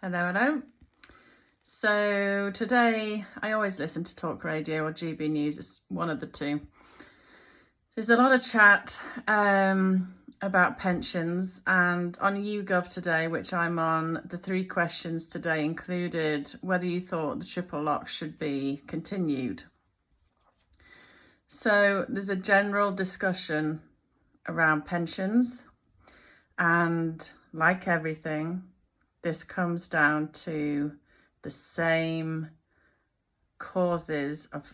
Hello, hello. So today, I always listen to talk radio or GB News, it's one of the two. There's a lot of chat about pensions, and on YouGov today, which I'm on, the 3 questions today included whether you thought the triple lock should be continued. So there's a general discussion around pensions, and like everything, this comes down to the same causes of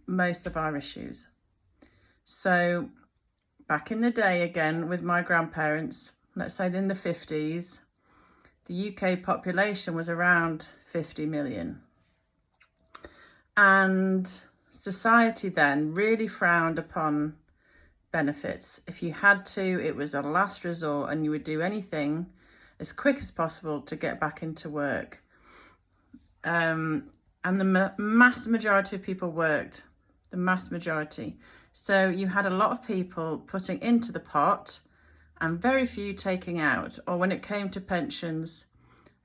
most of our issues. So back in the day, again, with my grandparents, let's say in the 50s, the UK population was around 50 million. And society then really frowned upon benefits. If you had to, it was a last resort, and you would do anything as quick as possible to get back into work. And the mass majority of people worked, the mass majority. So you had a lot of people putting into the pot and very few taking out. Or when it came to pensions,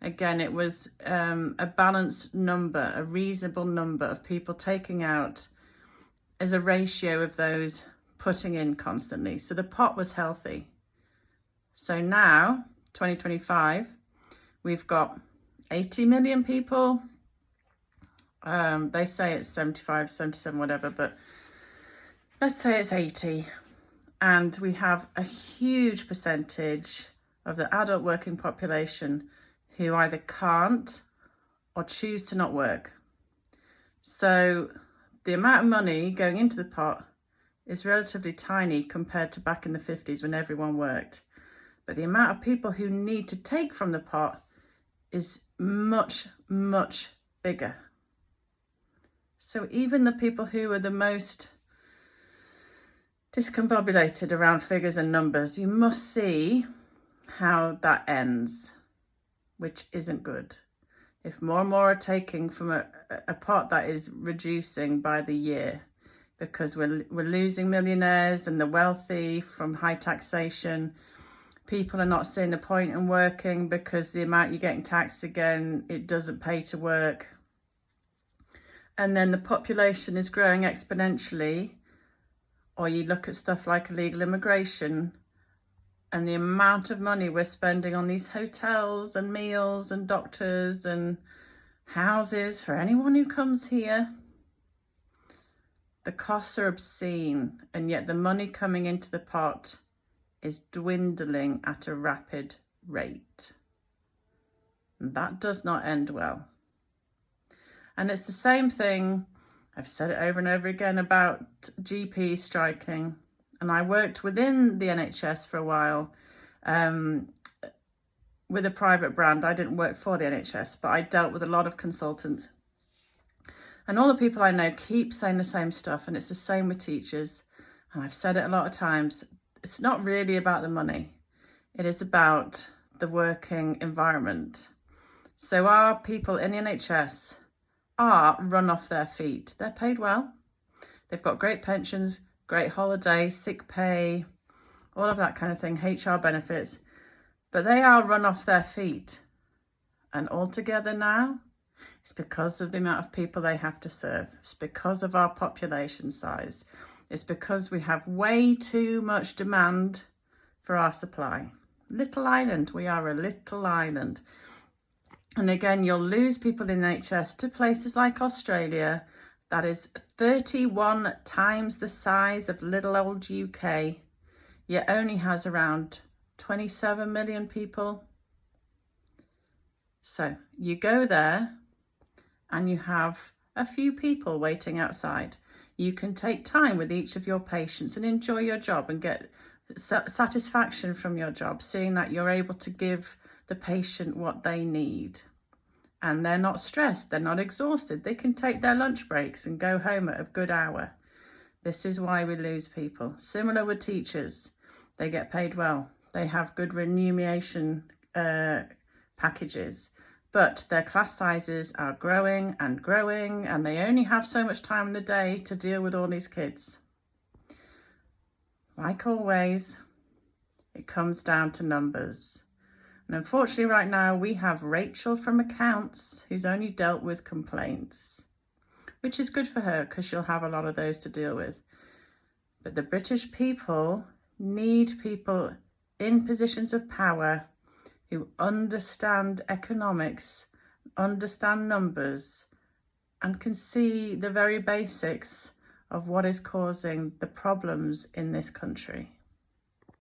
again, it was a balanced number, a reasonable number of people taking out as a ratio of those putting in constantly. So the pot was healthy. So now, 2025, we've got 80 million people. They say it's 75, 77, whatever, but let's say it's 80. And we have a huge percentage of the adult working population who either can't or choose to not work. So the amount of money going into the pot is relatively tiny compared to back in the 50s when everyone worked. But the amount of people who need to take from the pot is much, much bigger. So even the people who are the most discombobulated around figures and numbers, you must see how that ends, which isn't good. If more and more are taking from a pot that is reducing by the year, because we're losing millionaires and the wealthy from high taxation. People are not seeing the point in working because the amount you're getting taxed again, it doesn't pay to work. And then the population is growing exponentially. Or you look at stuff like illegal immigration and the amount of money we're spending on these hotels and meals and doctors and houses for anyone who comes here. The costs are obscene, and yet the money coming into the pot is dwindling at a rapid rate. And that does not end well. And it's the same thing, I've said it over and over again, about GPs striking. And I worked within the NHS for a while with a private brand. I didn't work for the NHS, but I dealt with a lot of consultants. And all the people I know keep saying the same stuff, and it's the same with teachers. And I've said it a lot of times. It's not really about the money. It is about the working environment. So our people in the NHS are run off their feet. They're paid well. They've got great pensions, great holiday, sick pay, all of that kind of thing, HR benefits. But they are run off their feet. And altogether now, it's because of the amount of people they have to serve. It's because of our population size. It's because we have way too much demand for our supply. Little island, we are a little island. And again, you'll lose people in NHS to places like Australia, that is 31 times the size of little old UK, yet only has around 27 million people. So you go there and you have a few people waiting outside. You can take time with each of your patients and enjoy your job and get satisfaction from your job, seeing that you're able to give the patient what they need. And they're not stressed, they're not exhausted. They can take their lunch breaks and go home at a good hour. This is why we lose people. Similar with teachers. They get paid well. They have good remuneration packages. But their class sizes are growing, and they only have so much time in the day to deal with all these kids. Like always, it comes down to numbers. And unfortunately right now we have Rachel from accounts who's only dealt with complaints, which is good for her because she'll have a lot of those to deal with. But the British people need people in positions of power who understand economics, understand numbers, and can see the very basics of what is causing the problems in this country.